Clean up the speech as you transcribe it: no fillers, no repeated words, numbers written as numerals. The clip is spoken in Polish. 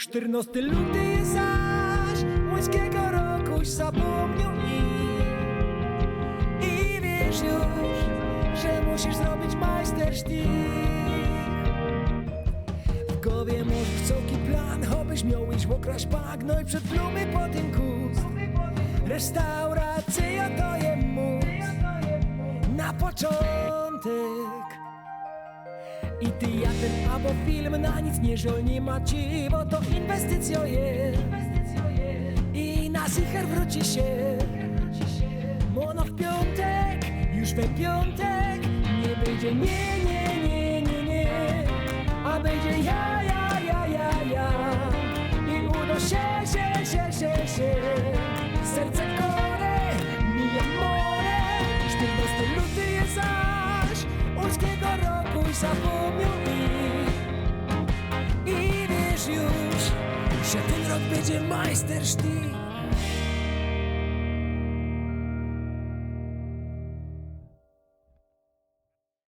14 luty jest zaś łońskiego roku zapomniał i wiesz już, że musisz zrobić majstersztyk. W głowie może wysoki plan, abyś miał iść okraść bagno i przed plumy po tym kust. Restauracja to je mus na początek. I teatr albo film na nic nie żol nie ma ci, bo to inwestycja jest. I na zicher wróci się. Mono w piątek, już we piątek nie będzie nie, a będzie ja i uda się. Serce kore, mi amore. 14 luty jest zaś łońskiego roku i zapomniał i wiesz już, że ten rok będzie majstersztyk.